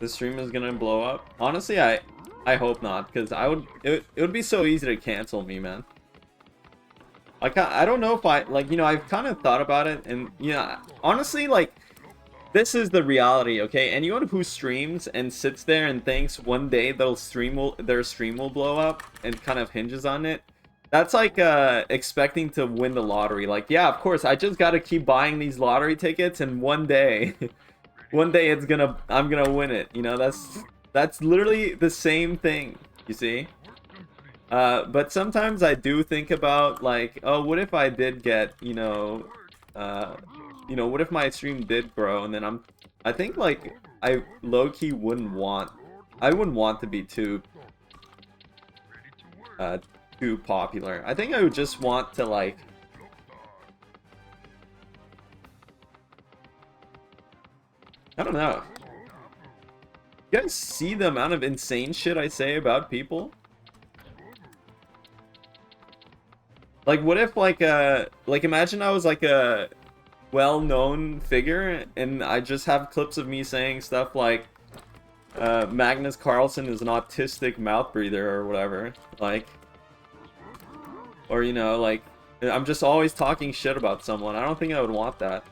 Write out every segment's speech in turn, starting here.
The stream is gonna blow up. Honestly, I hope not, because it would be so easy to cancel me, man. I don't know if like, you know, I've kind of thought about it, and honestly, like, this is the reality, okay? Anyone who streams and sits there and thinks one day their stream will blow up and kind of hinges on it, that's like expecting to win the lottery. Like, yeah, of course, I just gotta keep buying these lottery tickets, and one day, one day I'm gonna win it. You know, that's literally the same thing. You see? But sometimes I do think about, like, oh, what if I did get, what if my stream did grow, and then I think, like, I low-key wouldn't want to be too popular. I think I would just want to, like, I don't know. You guys see the amount of insane shit I say about people? Like, what if, like, imagine I was, like, a well-known figure, and I just have clips of me saying stuff like, Magnus Carlsen is an autistic mouth breather, or whatever. Like, or, you know, like, I'm just always talking shit about someone. I don't think I would want that.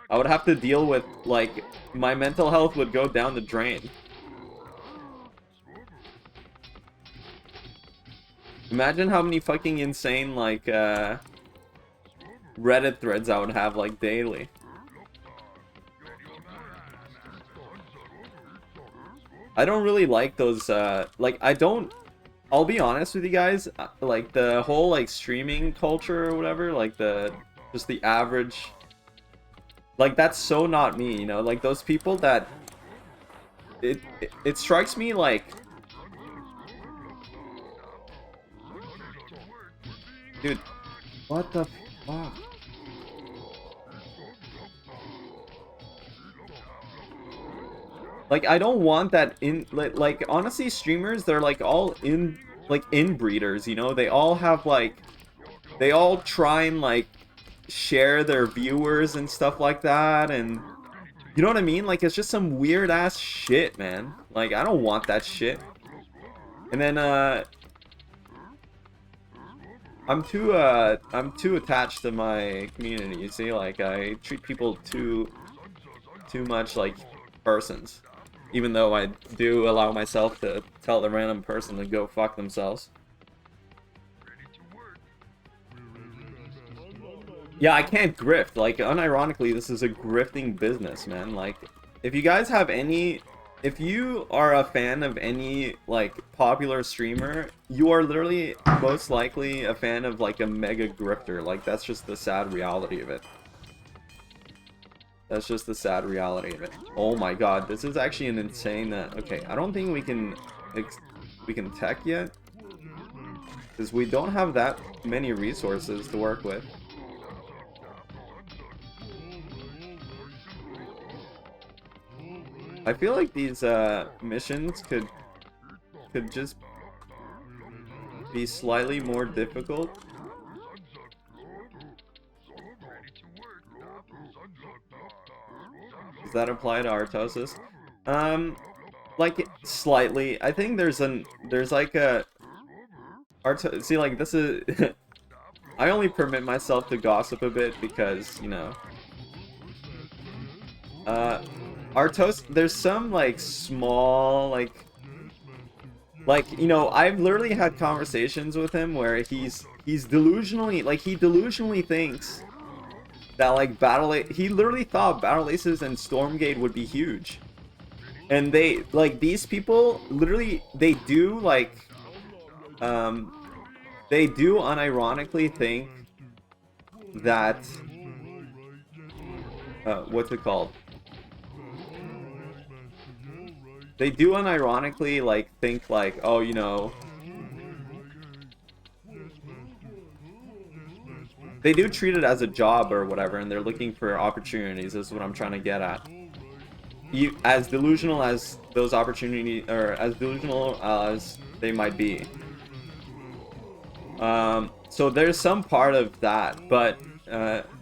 I would have to deal with, like, my mental health would go down the drain. Imagine how many fucking insane, like, Reddit threads I would have, like, daily. I don't really like those, like, I'll be honest with you guys, like, the whole, like, streaming culture or whatever, like, just the average, like, that's so not me, you know, like, those people that, it strikes me, like, dude, what the fuck? Like, I don't want that like, honestly, streamers, they're, like, all inbreeders, you know? They all have, like, they all try and, like, share their viewers and stuff like that, and, you know what I mean? Like, it's just some weird-ass shit, man. Like, I don't want that shit. And then, I'm too attached to my community, you see? Like, I treat people too much like persons. Even though I do allow myself to tell the random person to go fuck themselves. Yeah, I can't grift. Like, unironically, this is a grifting business, man. Like, if you guys have any... If you are a fan of any, like, popular streamer, you are literally most likely a fan of, like, a mega grifter. Like, that's just the sad reality of it. That's just the sad reality of it. Oh my god, this is actually an insane... okay, I don't think we can tech yet. Because we don't have that many resources to work with. I feel like these missions could just be slightly more difficult. Does that apply to Artosis? Like, slightly. I think there's like a see, like, this is I only permit myself to gossip a bit because, you know, Artosis, there's some, like, small, like, you know, I've literally had conversations with him where he's delusionally, like, he delusionally thinks that, like, he literally thought Battle Aces and Stormgate would be huge. And they, like, these people, literally, they do, like, they do unironically think that, what's it called? They do unironically, like, think, like, oh, you know... They do treat it as a job or whatever, and they're looking for opportunities, is what I'm trying to get at. As delusional as those opportunities, or as delusional as they might be. So there's some part of that, but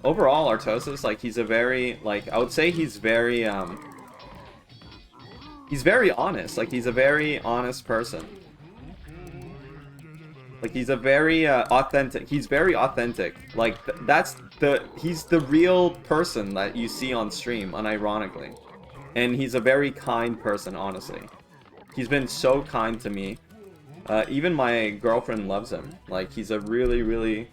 overall, Artosis, like, he's a very, like, I would say he's very honest. Like, he's a very honest person. Like, he's a very authentic. He's very authentic. Like, he's the real person that you see on stream, unironically. And he's a very kind person, honestly. He's been so kind to me. Even my girlfriend loves him. Like, he's a really...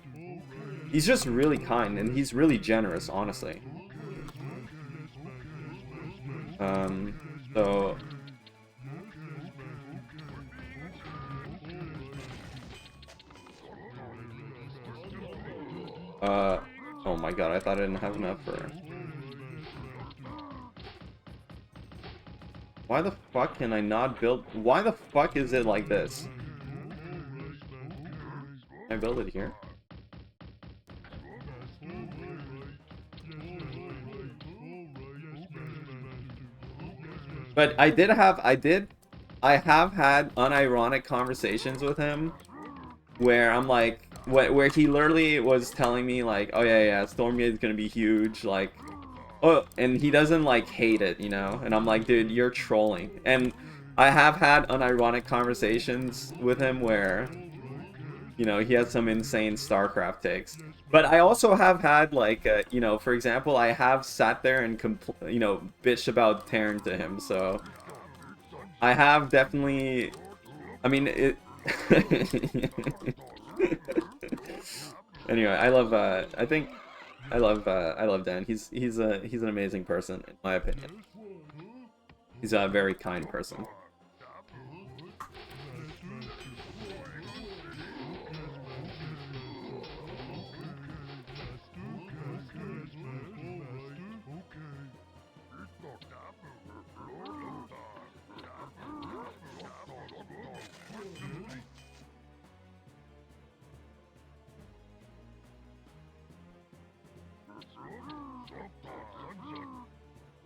He's just really kind, and he's really generous, honestly. So... oh my god, I thought I didn't have enough for... Why the fuck can I not build... Why the fuck is it like this? Can I build it here? But I have had unironic conversations with him where I'm like, where he literally was telling me like, oh yeah, Stormgate is gonna be huge, like, oh, and he doesn't like hate it, you know, and I'm like, dude, you're trolling. And I have had unironic conversations with him where, you know, he has some insane StarCraft takes. But I also have had like, you know, for example, I have sat there and you know, bitched about Terran to him, so I have definitely, I mean, it. Anyway, I love Dan. He's an amazing person, in my opinion. He's a very kind person.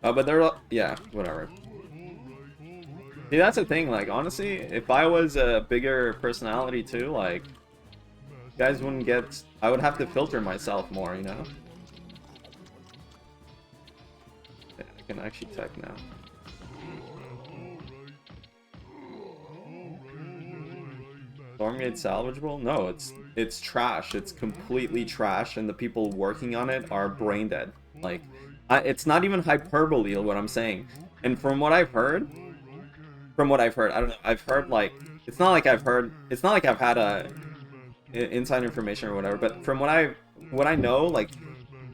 But they're, yeah, whatever. See, that's the thing, like, honestly, if I was a bigger personality too, like, you guys wouldn't get, I would have to filter myself more, you know? Yeah, I can actually tech now. Stormgate salvageable? No, it's trash. It's completely trash, and the people working on it are brain dead. Like, it's not even hyperbole what I'm saying. And from what I've heard, I don't know, I've heard like, it's not like I've had a inside information or whatever, but from what I know, like,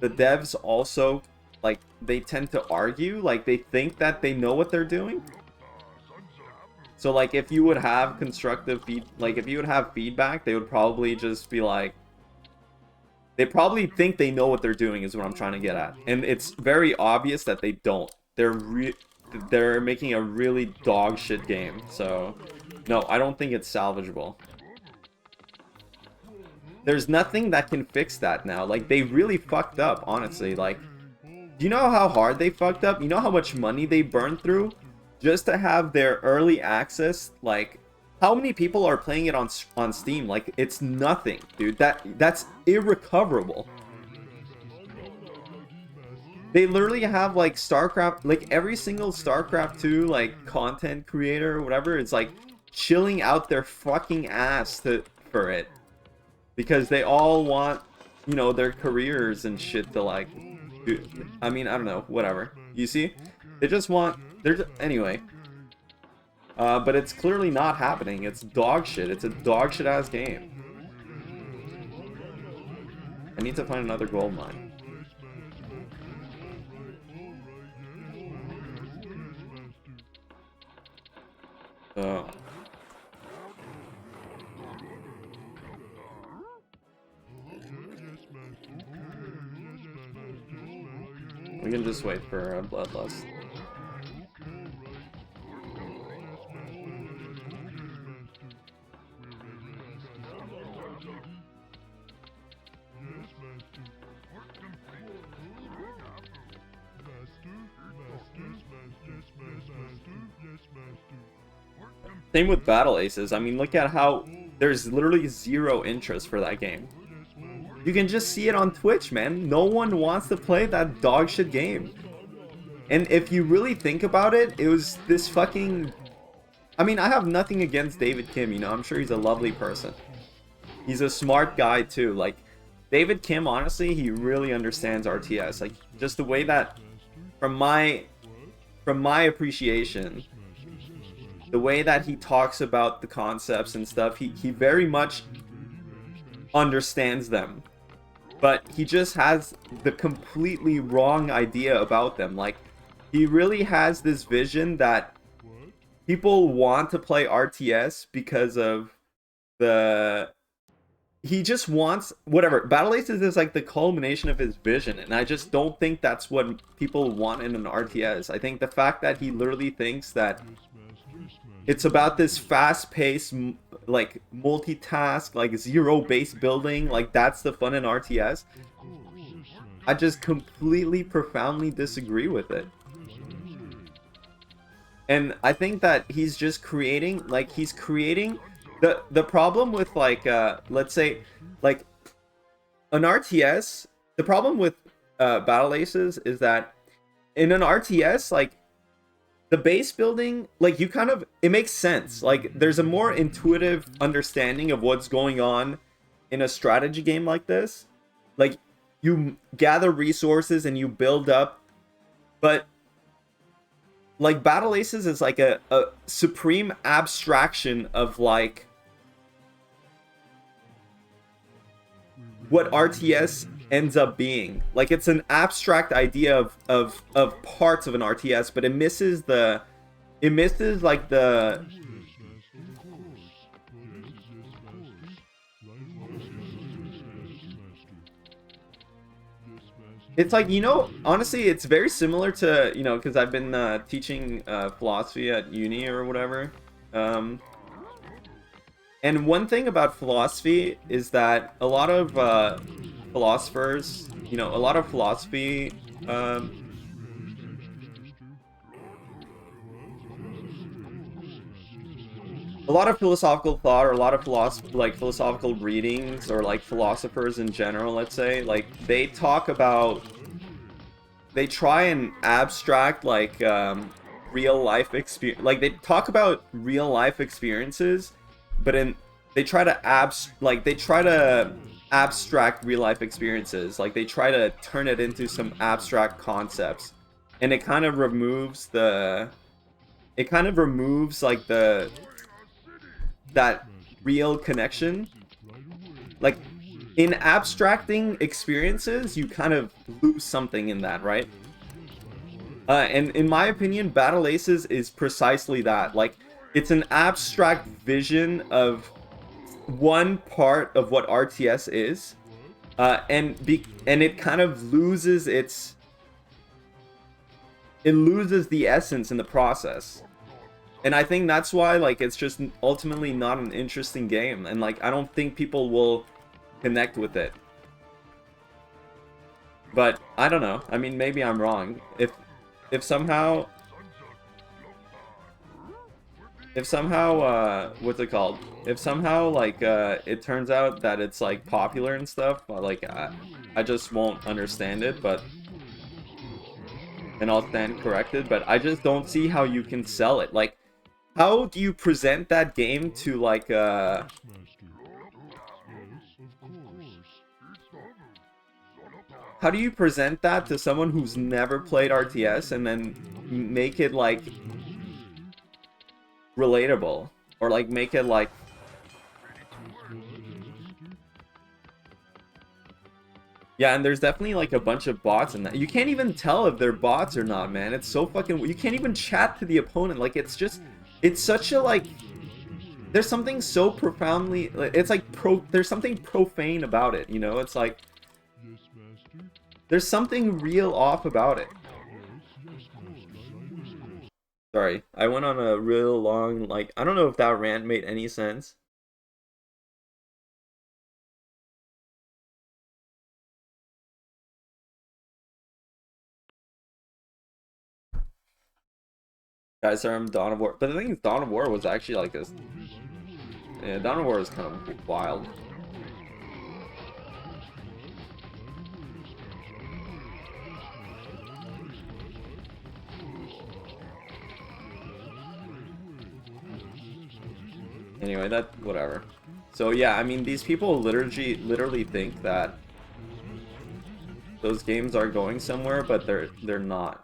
the devs also, like, they tend to argue, like, they think that they know what they're doing. So like, if you would have constructive if you would have feedback, they would probably just be like, they probably think they know what they're doing, is what I'm trying to get at. And it's very obvious that they don't. They're making a really dog shit game. So, no, I don't think it's salvageable. There's nothing that can fix that now. Like, they really fucked up, honestly. Like, do you know how hard they fucked up? You know how much money they burned through just to have their early access, like... How many people are playing it on Steam? Like, it's nothing, dude. That's irrecoverable. They literally have, like, StarCraft, like, every single StarCraft 2, like, content creator or whatever is, like, chilling out their fucking ass for it. Because they all want, you know, their careers and shit to, like, do. I mean, I don't know, whatever. You see? They just want, anyway. But it's clearly not happening. It's dog shit. It's a dog shit ass game. I need to find another gold mine. So we can just wait for a bloodlust. Same with Battle Aces. I mean, look at how there's literally zero interest for that game. You can just see it on Twitch, man. No one wants to play that dog shit game. And if you really think about it, it was this fucking... I mean, I have nothing against David Kim, you know, I'm sure he's a lovely person. He's a smart guy too, like, David Kim, honestly, he really understands RTS, like, just the way that, from my appreciation, the way that he talks about the concepts and stuff, he very much understands them. But he just has the completely wrong idea about them, like, he really has this vision that people want to play RTS because of the... He just wants... Whatever. Battle Aces is like the culmination of his vision. And I just don't think that's what people want in an RTS. I think the fact that he literally thinks that it's about this fast-paced, like, multitask, like, zero-based building. Like, that's the fun in RTS. I just completely, profoundly disagree with it. And I think that he's just creating, like, he's creating the problem with, like, let's say, like, an RTS, the problem with Battle Aces is that in an RTS, like, the base building, like, you kind of, it makes sense. Like, there's a more intuitive understanding of what's going on in a strategy game like this. Like, you gather resources and you build up, but like, Battle Aces is like a supreme abstraction of, like, what RTS ends up being. Like, it's an abstract idea of parts of an RTS, but it misses, like, the... It's like, you know, honestly, it's very similar to, you know, because I've been teaching philosophy at uni or whatever. And one thing about philosophy is that a lot of philosophers, you know, a lot of philosophy... a lot of philosophical thought, or a lot of philosophical readings, or like philosophers in general, let's say, like, they talk about, they try and abstract, like, real life experience, like, they talk about real life experiences, but they try to abstract real life experiences, like, they try to turn it into some abstract concepts, and it kind of removes like that real connection. Like, in abstracting experiences, you kind of lose something in that, right? And in my opinion, Battle Aces is precisely that. Like, it's an abstract vision of one part of what RTS is, and it kind of loses the essence in the process. And I think that's why, like, it's just ultimately not an interesting game, and, like, I don't think people will connect with it. But I don't know. I mean, maybe I'm wrong. If somehow what's it called? If somehow, like, it turns out that it's, like, popular and stuff, like, I just won't understand it, but... and I'll stand corrected, but I just don't see how you can sell it. Like, how do you present that game to, like, how do you present that to someone who's never played RTS and then make it, like, relatable? Or, like, make it, like... Yeah, and there's definitely, like, a bunch of bots in that. You can't even tell if they're bots or not, man. It's so fucking... You can't even chat to the opponent. Like, it's just... It's such a, like... There's something so profoundly... It's like there's something profane about it, you know? It's like... There's something real off about it. Sorry, I went on a real long, like... I don't know if that rant made any sense. Guys, sorry, I'm Dawn of War. But the thing is, Dawn of War was actually like this. Yeah, Dawn of War is kind of wild. Anyway, that whatever. So yeah, I mean, these people literally think that those games are going somewhere, but they're not.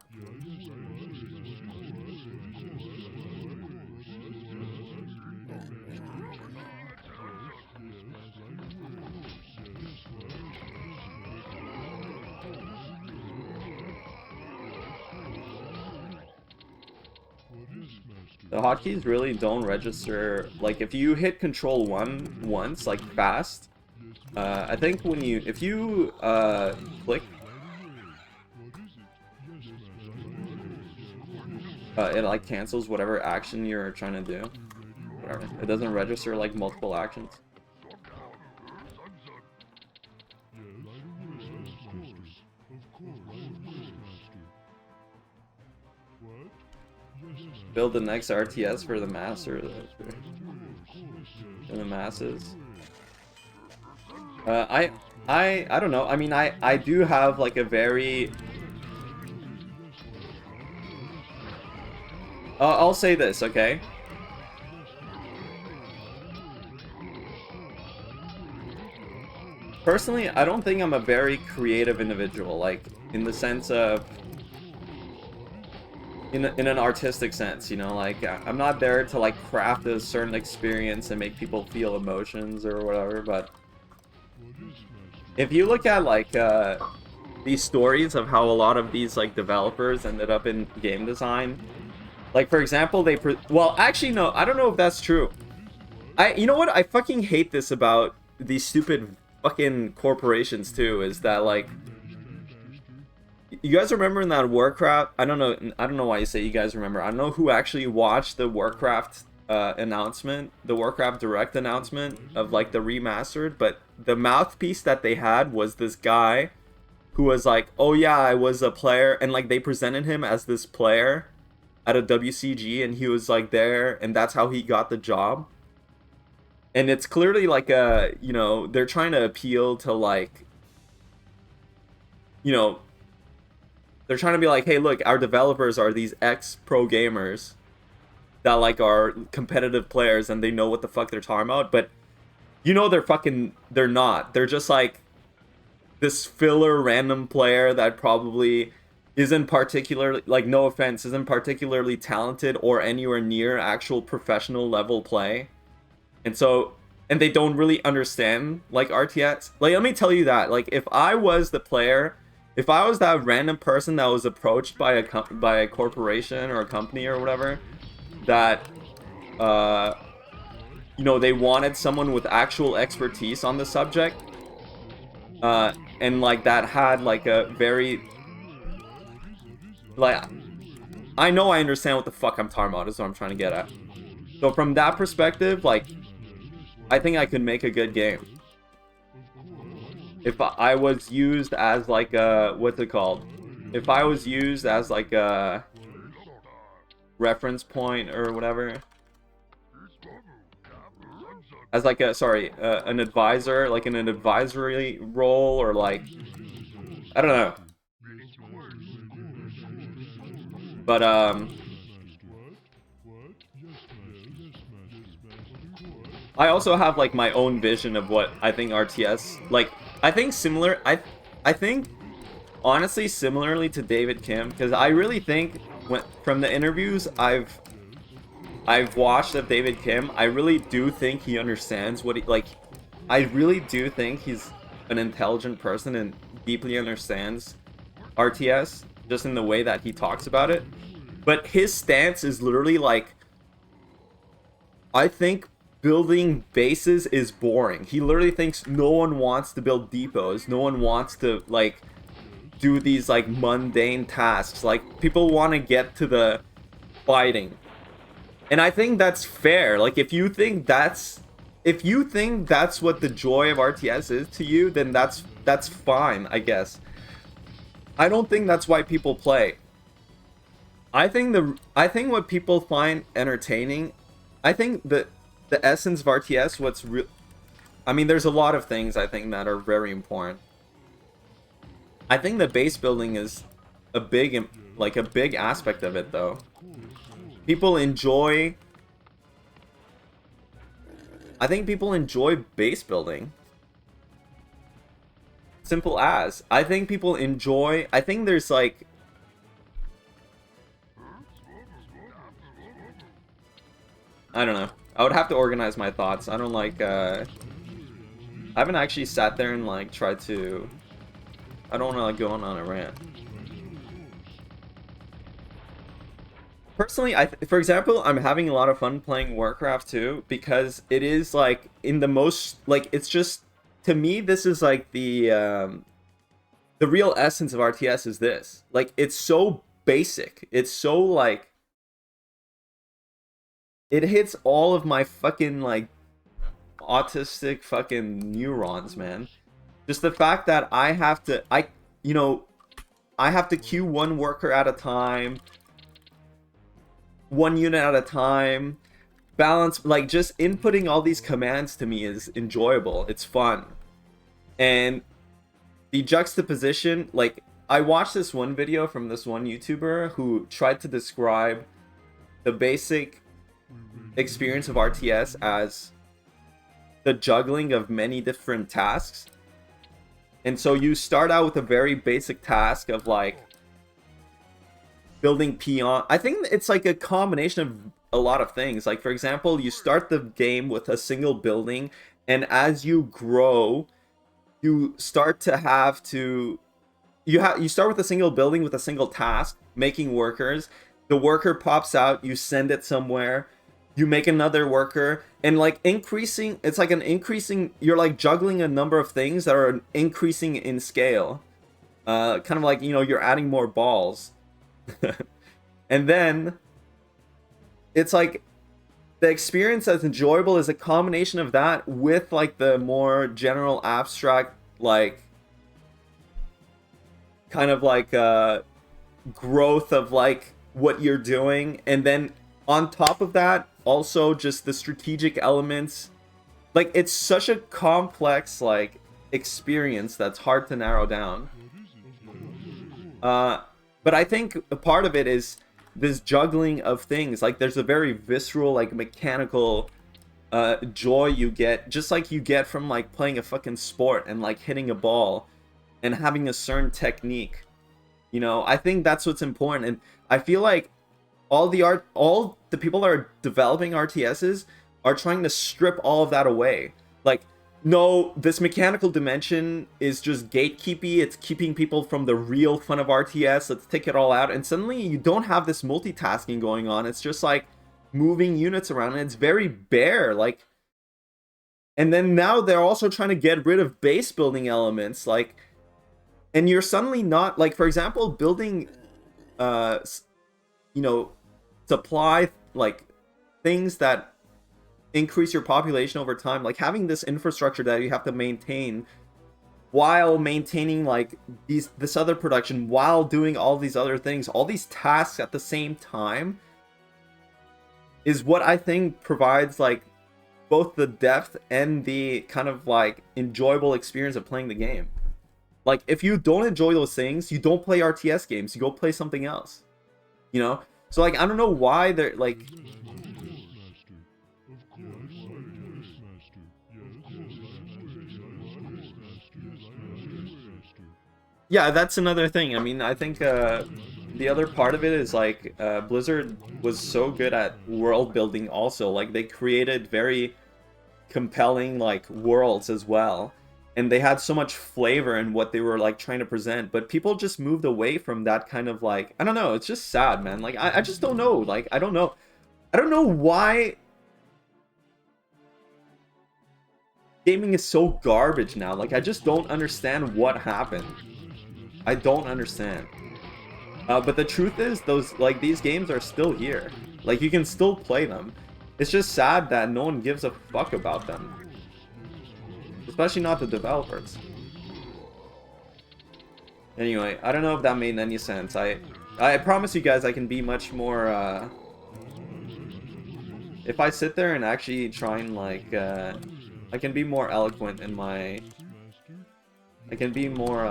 The hotkeys really don't register. Like, if you hit Control 1 once, like, fast, I think if you click, it, like, cancels whatever action you're trying to do. Whatever. It doesn't register, like, multiple actions. Build the next RTS for the master. For the masses. I don't know. I mean, I do have like a very. I'll say this, okay? Personally, I don't think I'm a very creative individual, like in the sense of. In an artistic sense, you know, like I'm not there to like craft a certain experience and make people feel emotions or whatever, but if you look at like these stories of how a lot of these like developers ended up in game design, like for example, well, actually no, I don't know if that's true. You know what, I fucking hate this about these stupid fucking corporations too, is that like, you guys remember in that Warcraft? I don't know why you say you guys remember. I don't know who actually watched the Warcraft announcement, the Warcraft Direct announcement of like the remastered, but the mouthpiece that they had was this guy who was like, "Oh yeah, I was a player," and like they presented him as this player at a WCG, and he was like there, and that's how he got the job. And it's clearly like a, you know, they're trying to appeal to like, you know. They're trying to be like, hey, look, our developers are these ex-pro gamers that, like, are competitive players and they know what the fuck they're talking about. But, you know, they're not. They're just, like, this filler random player that probably isn't particularly, like, no offense, isn't particularly talented or anywhere near actual professional level play. And so, and they don't really understand, like, RTS. Like, let me tell you that. Like, if I was the player... If I was that random person that was approached by a corporation or a company or whatever, that, you know, they wanted someone with actual expertise on the subject, and like that had like a very, like, I know I understand what the fuck I'm talking about is what I'm trying to get at. So from that perspective, like, I think I could make a good game. If I was used as like a, what's it called? If I was used as like a reference point or whatever. As like a, sorry, an advisor, like in an advisory role or like, I don't know. But, I also have like my own vision of what I think RTS, like, I think similar, I think, honestly, similarly to David Kim, because I really think, from the interviews I've watched of David Kim, I really do think he understands what he, like, I really do think he's an intelligent person and deeply understands RTS, just in the way that he talks about it. But his stance is literally like, I think building bases is boring. He literally thinks no one wants to build depots. No one wants to, like, do these, like, mundane tasks. Like, people want to get to the fighting. And I think that's fair. Like, if you think that's what the joy of RTS is to you, then that's fine, I guess. I don't think that's why people play. I think what people find entertaining, I think the essence of RTS, what's real, I mean, there's a lot of things I think that are very important. I think the base building is a big aspect of it, though. People enjoy I think people enjoy base building. Simple as. I think people enjoy... I think there's like... I don't know. I would have to organize my thoughts. I don't like... I haven't actually sat there and like tried to... I don't want to like go on a rant. Personally, for example, I'm having a lot of fun playing Warcraft 2 because it is like in the most... Like, it's just... To me, this is like the real essence of RTS is this. Like, it's so basic. It's so like... It hits all of my fucking like autistic fucking neurons, man. Just the fact that I have to, I have to queue one worker at a time, one unit at a time, balance, like just inputting all these commands to me is enjoyable. It's fun. And the juxtaposition, like I watched this one video from this one YouTuber who tried to describe the basic experience of RTS as the juggling of many different tasks. And so you start out with a very basic task of like building peon. I think it's like a combination of a lot of things. Like, for example, you start the game with a single building, and as you grow, you start to have to you start with a single building with a single task, making workers. The worker pops out, you send it somewhere, you make another worker, and like increasing, it's like an increasing, you're like juggling a number of things that are increasing in scale. Kind of like, you know, you're adding more balls. And then it's like the experience that's enjoyable is a combination of that with like the more general abstract, like kind of like growth of like what you're doing. And then on top of that, also just the strategic elements. Like, it's such a complex like experience that's hard to narrow down. But I think a part of it is this juggling of things. Like, there's a very visceral, like mechanical joy you get, just like you get from like playing a fucking sport and like hitting a ball and having a certain technique. You know, I think that's what's important. And I feel like all the people that are developing RTSs are trying to strip all of that away. Like, no, this mechanical dimension is just gatekeepy. It's keeping people from the real fun of RTS. Let's take it all out. And suddenly you don't have this multitasking going on. It's just like moving units around, and it's very bare. Like, and then now they're also trying to get rid of base building elements. Like, and you're suddenly not, like, for example, building, you know, supply, like, things that increase your population over time, like having this infrastructure that you have to maintain while maintaining like this other production, while doing all these other things, all these tasks at the same time, is what I think provides like both the depth and the kind of like enjoyable experience of playing the game. Like, if you don't enjoy those things, you don't play RTS games, you go play something else, you know? So like, I don't know why they're like... Yeah, that's another thing. I mean, I think the other part of it is like Blizzard was so good at world building also. Like, they created very compelling like worlds as well. And they had so much flavor in what they were like trying to present, but people just moved away from that kind of like, I don't know, it's just sad, man. Like, I just don't know. Like, I don't know why gaming is so garbage now. Like, I just don't understand what happened. I don't understand. But the truth is, these games are still here. Like, you can still play them. It's just sad that no one gives a fuck about them. Especially not the developers. Anyway, I don't know if that made any sense. I promise you guys I can be much more, if I sit there and actually try and, like, I can be more eloquent in my... I can be more,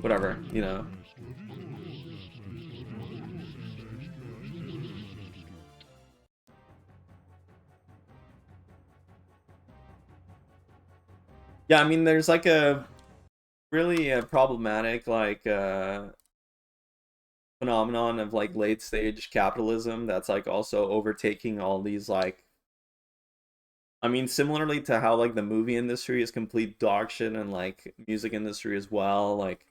whatever, you know. Yeah, I mean, there's like a really problematic like phenomenon of like late stage capitalism that's like also overtaking all these like, I mean, similarly to how like the movie industry is complete dog shit and like music industry as well, like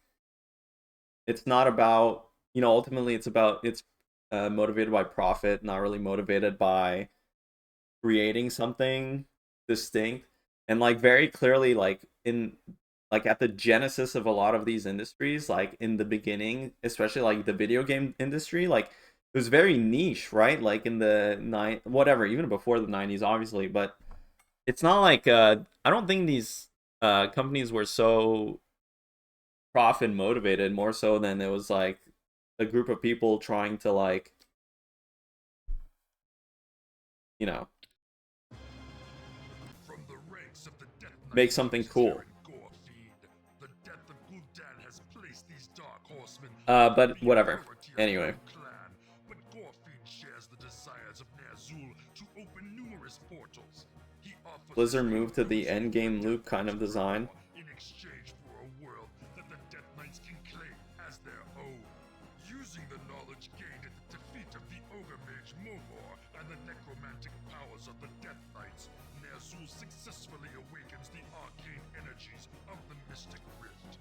it's not about, ultimately it's motivated by profit, not really motivated by creating something distinct. And like very clearly, like in like at the genesis of a lot of these industries, like in the beginning, especially like the video game industry, like it was very niche, right? Like in the whatever, even before the 90s obviously, but it's not like I don't think these companies were so profit motivated more so than it was like a group of people trying to like, you know, From the ranks of the Death make Knights something comes cool. Terran Gore-fiend. The death of Gul'dan has placed these dark horsemen under But the whatever. authority of Anyway, no clan. But Gore-fiend shares the desires of Ner'zhul to open numerous portals. He offers Blizzard his moved to people the to end the game loop Death kind Knights of for design. war in exchange for a world that the Death Knights can claim as their own. Using the knowledge gained at the defeat of the Ogre Mage Mogor and the necromantic powers of the Death Knights, Ner'zhul successfully awakens the arcane energies of the Mystic Rift.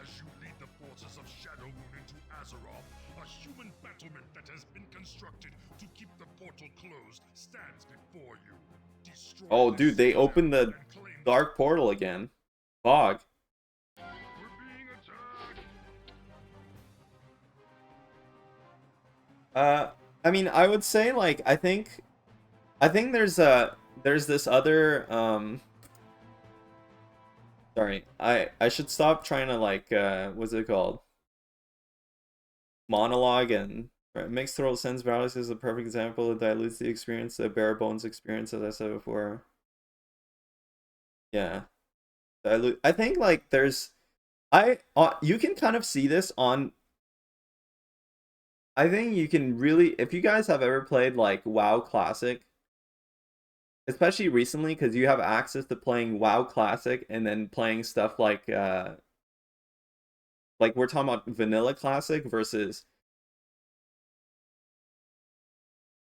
As you lead the forces of Shadowmoon into Azeroth, a human battlement that has been constructed to keep the portal closed stands before you. Destroy Oh, this dude, they citadel opened the and claim dark portal again. Fog. We're being attacked! I mean, I would say like I think there's this other sorry, I should stop trying to like what's it called? Monologue and right, mixed total sense values is a perfect example. It dilutes the experience, the bare bones experience, as I said before. Yeah, dilute. I think like there's you can kind of see this on. I think you can really, if you guys have ever played like WoW Classic, especially recently, because you have access to playing WoW Classic and then playing stuff like we're talking about Vanilla Classic versus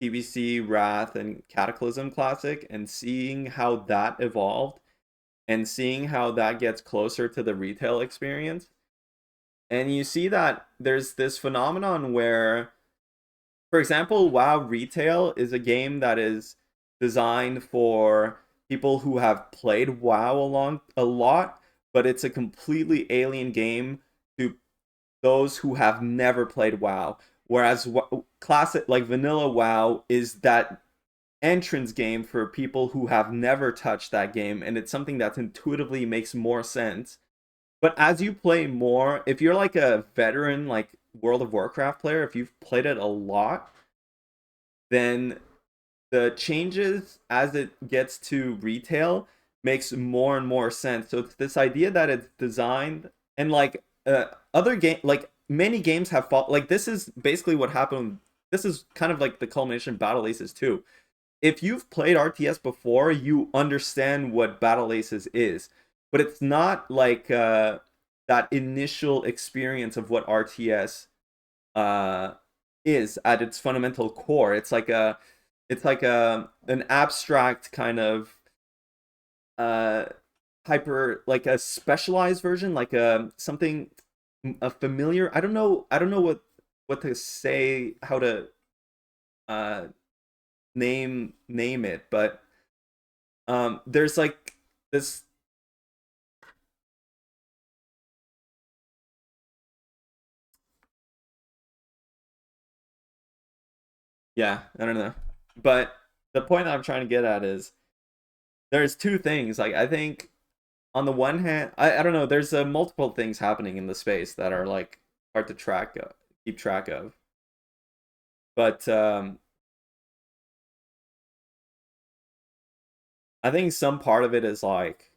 PBC, Wrath, and Cataclysm Classic, and seeing how that evolved and seeing how that gets closer to the retail experience. And you see that there's this phenomenon where, for example, WoW Retail is a game that is designed for people who have played WoW a lot, but it's a completely alien game to those who have never played WoW. Whereas classic like vanilla WoW is that entrance game for people who have never touched that game, and it's something that intuitively makes more sense. But as you play more, if you're like a veteran like World of Warcraft player, if you've played it a lot, then the changes as it gets to retail makes more and more sense. So it's this idea that it's designed and like other game like many games have like this is basically what happened. This is kind of like the culmination of Battle Aces too. If you've played RTS before, you understand what Battle Aces is, but it's not like that initial experience of what RTS uh, is at its fundamental core. It's like a an abstract kind of uh, hyper like a specialized version, like a familiar. I don't know what to say, how to uh, name it, but there's like this. Yeah, I don't know, but the point I'm trying to get at is there's two things. Like I think on the one hand, I don't know. There's multiple things happening in the space that are like hard to keep track of. But I think some part of it is like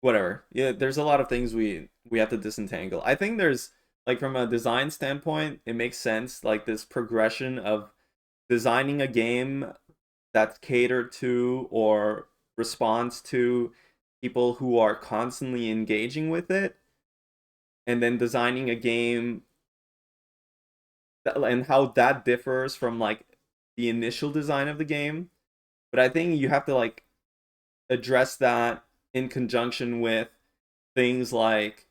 whatever. Yeah, there's a lot of things we have to disentangle. I think there's like from a design standpoint, it makes sense like this progression of designing a game that's catered to or responds to people who are constantly engaging with it, and then designing a game and how that differs from like the initial design of the game. But I think you have to like address that in conjunction with things like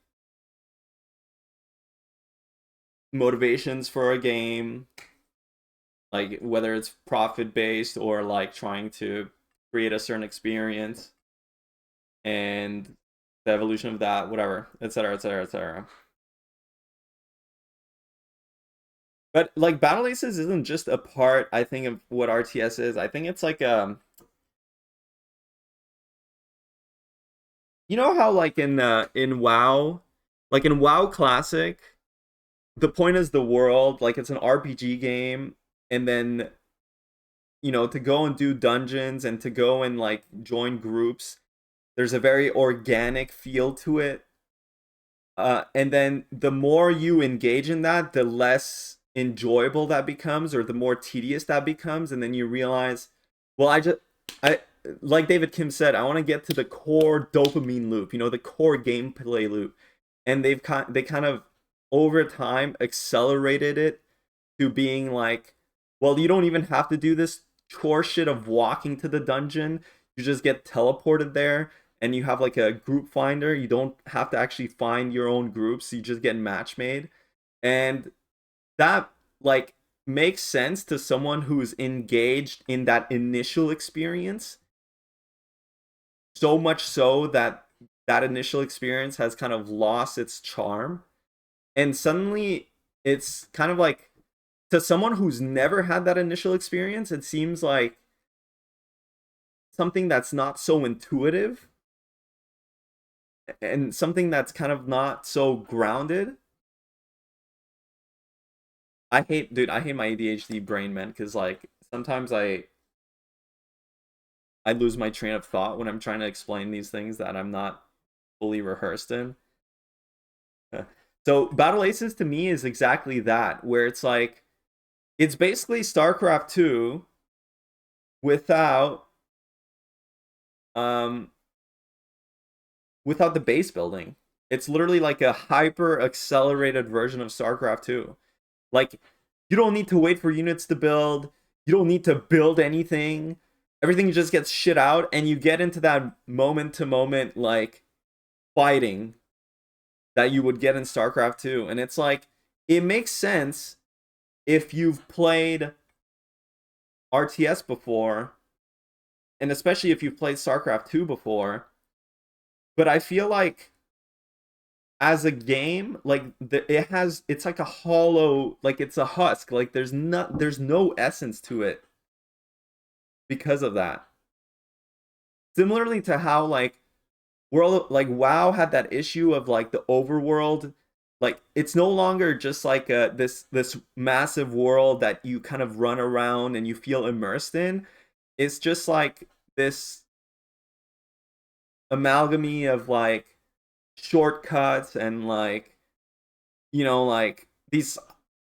motivations for a game, like whether it's profit based or like trying to create a certain experience, and the evolution of that, whatever, etc., etc., etc. But like battle aces isn't just a part, I think, of what RTS is. I think it's like you know how like in WoW, like in WoW Classic, the point is the world, like it's an RPG game, and then to go and do dungeons and to go and like join groups, there's a very organic feel to it. And then the more you engage in that, the less enjoyable that becomes, or the more tedious that becomes, and then you realize, well, I like David Kim said, I want to get to the core dopamine loop, the core gameplay loop, and they kind of over time accelerated it to being like, well, you don't even have to do this chore shit of walking to the dungeon. You just get teleported there, and you have like a group finder. You don't have to actually find your own groups. You just get match made. And that like makes sense to someone who's engaged in that initial experience. So much so that that initial experience has kind of lost its charm. And suddenly it's kind of like, to someone who's never had that initial experience, it seems like something that's not so intuitive and something that's kind of not so grounded. I hate my ADHD brain, man, because like sometimes I lose my train of thought when I'm trying to explain these things that I'm not fully rehearsed in. So Battle Aces to me is exactly that, where it's like it's basically StarCraft 2 without um without the base building. It's literally like a hyper accelerated version of StarCraft 2. Like, you don't need to wait for units to build. You don't need to build anything. Everything just gets shit out, and you get into that moment to moment like fighting that you would get in StarCraft 2. And it's like, it makes sense if you've played RTS before, and especially if you've played StarCraft 2 before. But I feel like as a game, like it's like a hollow, like it's a husk, like there's no essence to it because of that. Similarly to how like world, like WoW had that issue of like the overworld, like it's no longer just like this massive world that you kind of run around and you feel immersed in. It's just like this amalgamy of like shortcuts and like like these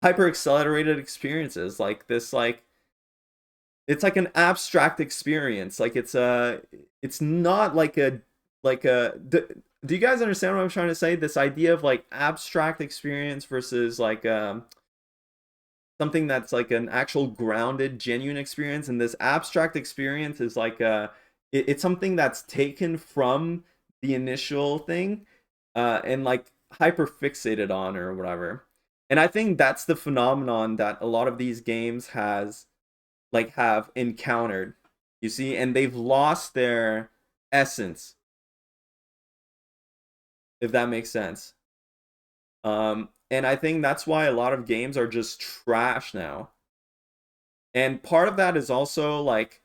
hyper accelerated experiences, like this, like it's like an abstract experience, like it's not like a do you guys understand what I'm trying to say? This idea of like abstract experience versus like something that's like an actual grounded genuine experience. And this abstract experience is like it's something that's taken from the initial thing and like hyper fixated on or whatever. And I think that's the phenomenon that a lot of these games have encountered, you see, and they've lost their essence, if that makes sense. And I think that's why a lot of games are just trash now. And part of that is also like,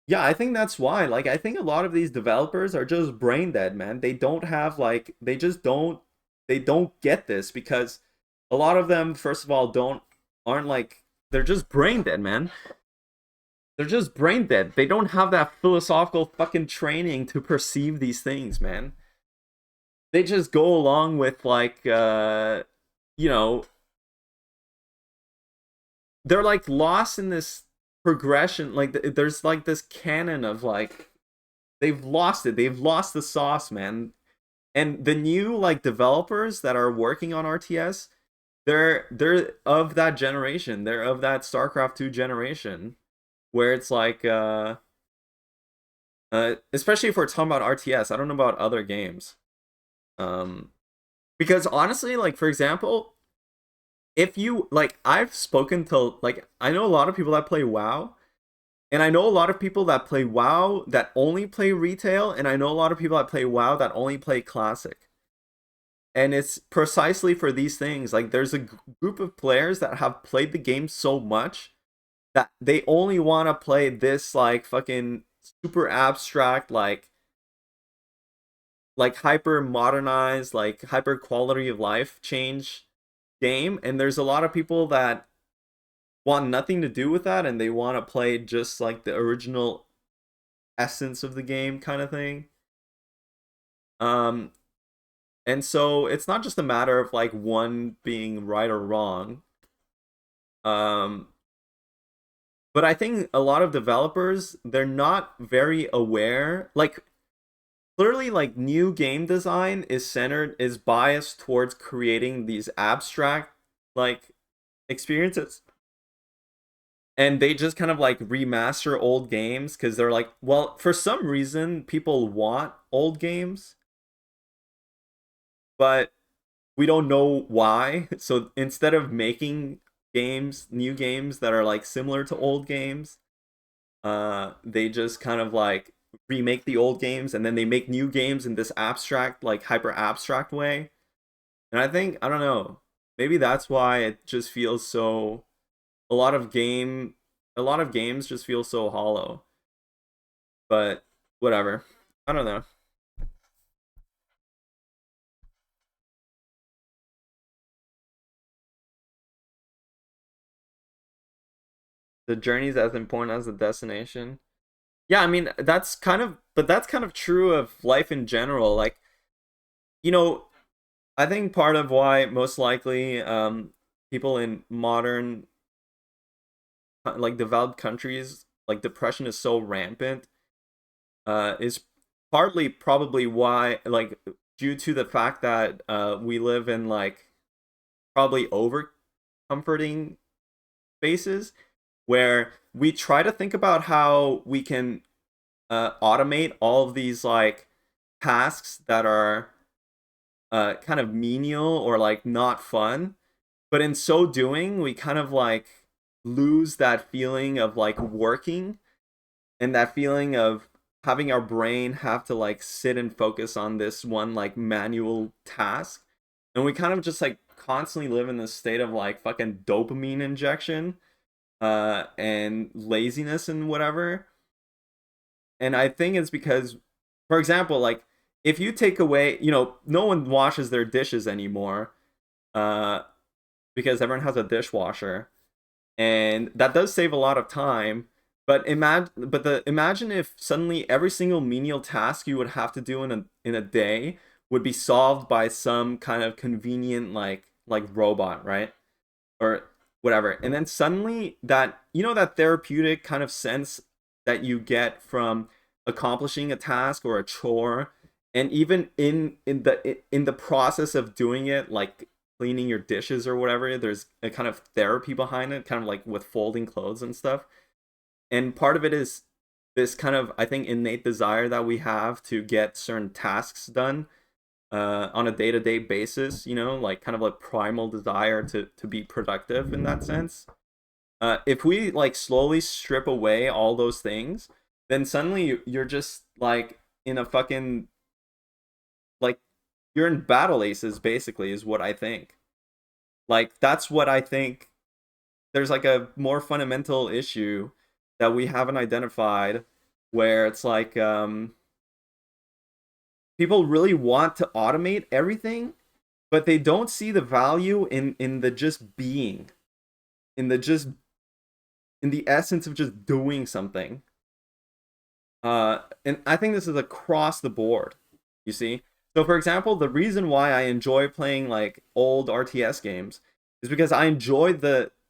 yeah, I think that's why. Like, I think a lot of these developers are just brain dead, man. They don't have like, they don't get this because a lot of them, first of all, aren't like, they're just brain dead, man. They're just brain dead. They don't have that philosophical fucking training to perceive these things, man. They just go along with like, you know, they're like lost in this progression. Like there's like this canon of like they've lost it. They've lost the sauce, man. And the new like developers that are working on RTS, they're of that generation. They're of that StarCraft 2 generation where it's like especially if we're talking about RTS. I don't know about other games. Um because honestly, like for example, if you like I've spoken to like I know a lot of people that play WoW, and I know a lot of people that play WoW that only play retail, and I know a lot of people that play WoW that only play classic. And it's precisely for these things. Like there's a group of players that have played the game so much that they only want to play this like fucking super abstract like hyper modernized like hyper quality of life change game, and there's a lot of people that want nothing to do with that and they want to play just like the original essence of the game kind of thing. Um and so it's not just a matter of like one being right or wrong. Um but I think a lot of developers, they're not very aware. Like clearly like new game design is biased towards creating these abstract like experiences, and they just kind of like remaster old games because they're like, well, for some reason people want old games, but we don't know why. So instead of making new games that are like similar to old games, they just kind of like remake the old games, and then they make new games in this abstract like hyper abstract way. And I think, I don't know, maybe that's why it just feels so, a lot of games just feel so hollow. But whatever. I don't know. The journey's as important as the destination. Yeah, I mean, that's kind of true of life in general. Like, you know, I think part of why most likely people in modern like developed countries like depression is so rampant is partly probably why, like, due to the fact that we live in like probably over comforting spaces where we try to think about how we can automate all of these like tasks that are kind of menial or like not fun, but in so doing we kind of like lose that feeling of like working, and that feeling of having our brain have to like sit and focus on this one like manual task, and we kind of just like constantly live in this state of like fucking dopamine injection and laziness and whatever. And I think it's because, for example, like if you take away, no one washes their dishes anymore, uh, because everyone has a dishwasher, and that does save a lot of time. But imagine if suddenly every single menial task you would have to do in a day would be solved by some kind of convenient like robot, right? Or whatever. And then suddenly that, that therapeutic kind of sense that you get from accomplishing a task or a chore, and even in the process of doing it, like cleaning your dishes or whatever, there's a kind of therapy behind it, kind of like with folding clothes and stuff. And part of it is this kind of, I think, innate desire that we have to get certain tasks done on a day-to-day basis, like kind of a primal desire to be productive in that sense. If we like slowly strip away all those things, then suddenly you're just like in a fucking, like, you're in battle aces basically, is what I think. Like that's what I think. There's like a more fundamental issue that we haven't identified, where it's like people really want to automate everything, but they don't see the value in the just being, in the just in the essence of just doing something. And I think this is across the board, you see. So for example, the reason why I enjoy playing like old RTS games is because I enjoy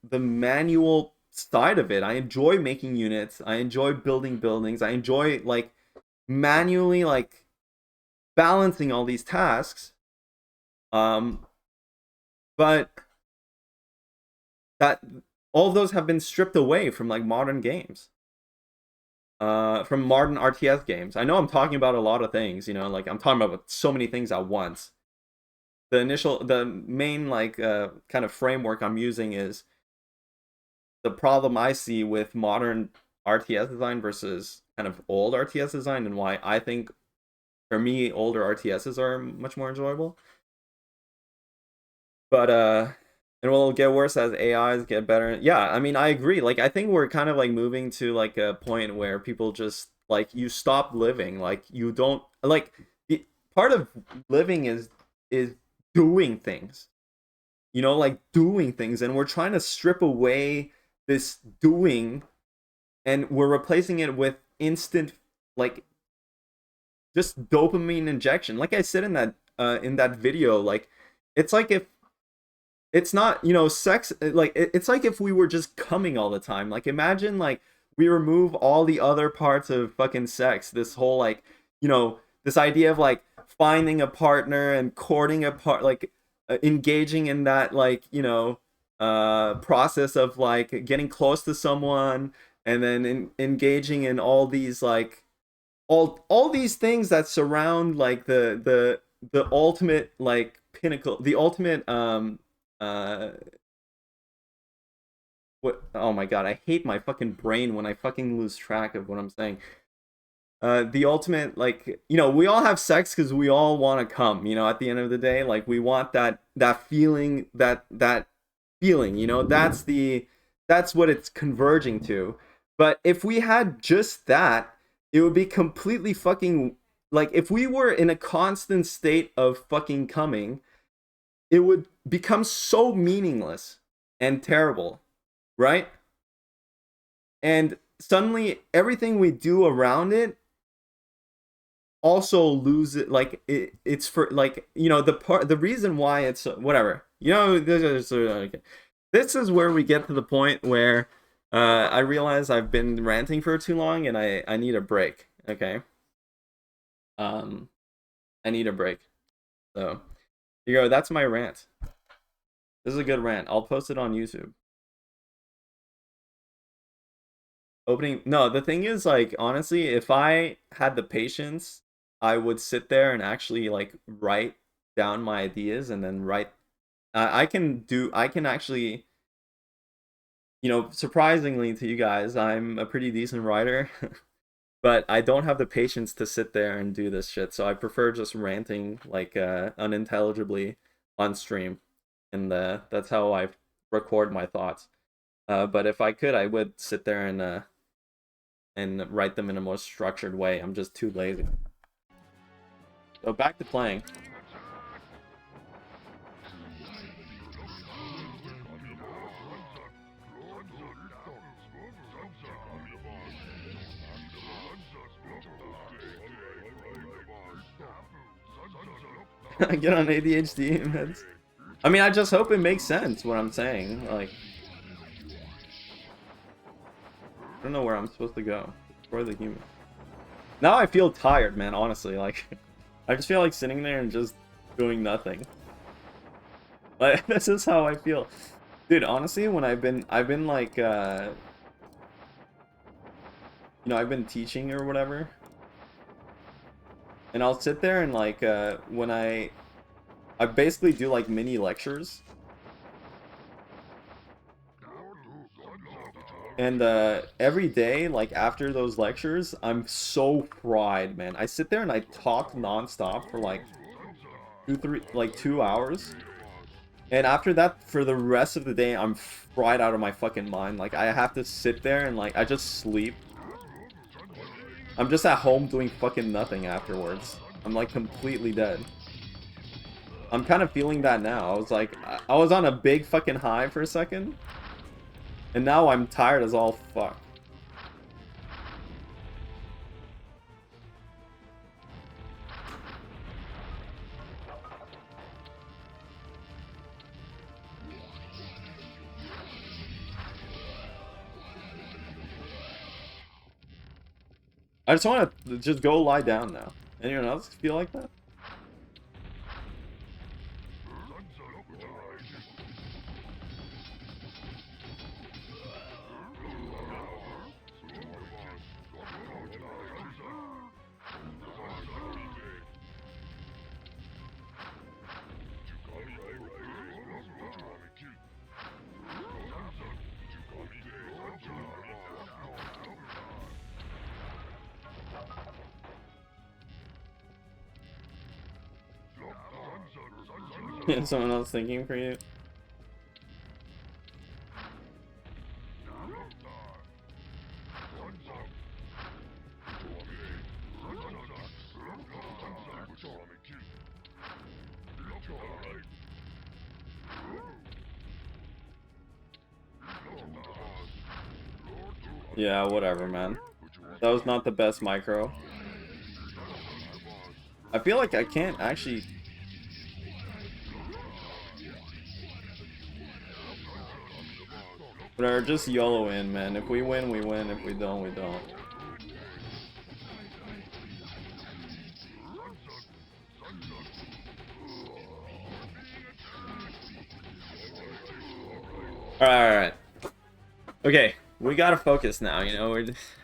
the manual side of it. I enjoy making units. I enjoy building buildings. I enjoy like manually like balancing all these tasks. But that all of those have been stripped away from like modern games. From modern RTS games. I know I'm talking about a lot of things, you know, like I'm talking about so many things at once. The main like kind of framework I'm using is the problem I see with modern RTS design versus kind of old RTS design, and why I think for me older RTSs are much more enjoyable. But and will get worse as AIs get better. Yeah, I mean I agree. Like I think we're kind of like moving to like a point where people just like you stop living. Like you don't like part of living is doing things. You know, like doing things, and we're trying to strip away this doing and we're replacing it with instant like just dopamine injection. Like I said in that video, like it's like if it's not, you know, sex like it's like if we were just coming all the time. Like imagine like we remove all the other parts of fucking sex, this whole like, you know, this idea of like finding a partner and courting a part, like engaging in that like, you know, process of like getting close to someone, and then engaging in all these like all these things that surround like the ultimate like pinnacle, the ultimate what, oh my god, I hate my fucking brain when I fucking lose track of what I'm saying. The ultimate, like, you know, we all have sex because we all want to come, you know, at the end of the day, like we want that feeling, that feeling, you know, that's what it's converging to. But if we had just that, it would be completely fucking, like if we were in a constant state of fucking coming, it would become so meaningless and terrible, right? And suddenly everything we do around it also lose it, like it's for like, you know, the reason why it's whatever, you know, this is where we get to the point where I realize I've been ranting for too long and I need a break. Okay, I need a break. So here you go, that's my rant. This is a good rant. I'll post it on YouTube. Opening, no, the thing is, like, honestly, if I had the patience, I would sit there and actually like write down my ideas and then write. I can actually, you know, surprisingly to you guys, I'm a pretty decent writer. But I don't have the patience to sit there and do this shit, so I prefer just ranting like unintelligibly on stream, and that's how I record my thoughts. But if I could, I would sit there and write them in a more structured way. I'm just too lazy. So back to playing. Get on ADHD meds. I mean, I just hope it makes sense what I'm saying. Like, I don't know where I'm supposed to go. Destroy the human. Now I feel tired, man, honestly. Like, I just feel like sitting there and just doing nothing. Like, this is how I feel. Dude, honestly, when I've been like, you know, I've been teaching or whatever. And I'll sit there and like, when I basically do like mini lectures. And every day, like after those lectures, I'm so fried, man. I sit there and I talk nonstop for like 2 hours. And after that, for the rest of the day, I'm fried out of my fucking mind. Like I have to sit there and like I just sleep. I'm just at home doing fucking nothing afterwards. I'm like completely dead. I'm kind of feeling that now. I was like, I was on a big fucking high for a second. And now I'm tired as all fuck. I just want to just go lie down now. Anyone else feel like that? Someone else thinking for you? Yeah, whatever, man. That was not the best micro. I feel like I can't actually... Whatever, just YOLO in, man. If we win, we win. If we don't, we don't. Alright. Okay, we gotta focus now, you know,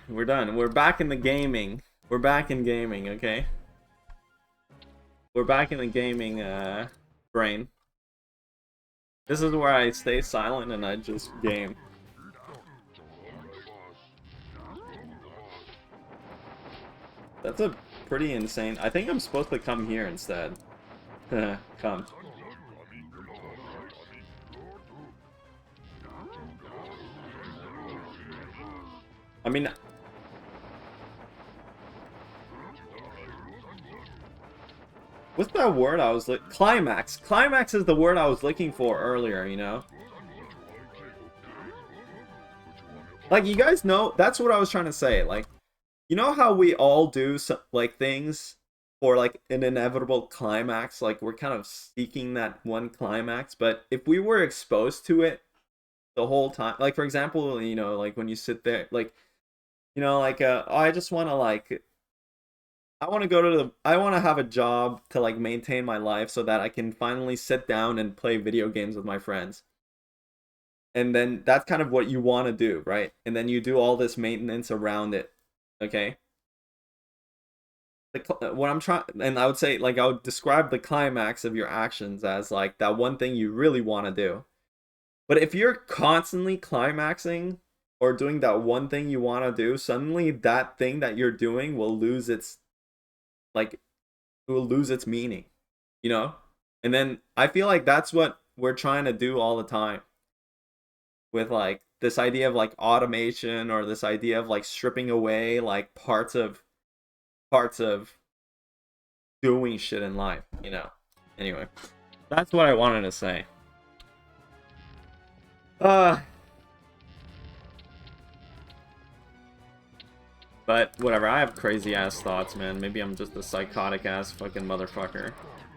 we're done. We're back in the gaming. We're back in gaming, okay? We're back in the gaming, brain. This is where I stay silent and I just game. That's a pretty insane... I think I'm supposed to come here instead. Come. I mean... What's that word I was climax. Climax is the word I was looking for earlier, you know? Like, you guys know... That's what I was trying to say, like... You know how we all do some, like, things for like an inevitable climax, like we're kind of seeking that one climax, but if we were exposed to it the whole time, like for example, you know, like when you sit there, like, you know, like oh, I just want to like I want to have a job to like maintain my life so that I can finally sit down and play video games with my friends. And then that's kind of what you want to do, right? And then you do all this maintenance around it. Okay. What I'm trying, and I would say, like, I would describe the climax of your actions as like that one thing you really want to do. But if you're constantly climaxing or doing that one thing you want to do, suddenly that thing that you're doing will lose its, like, it will lose its meaning, you know? And then I feel like that's what we're trying to do all the time with like this idea of like automation, or this idea of like stripping away like parts of doing shit in life, you know. Anyway, that's what I wanted to say. But whatever, I have crazy ass thoughts, man. Maybe I'm just a psychotic ass fucking motherfucker.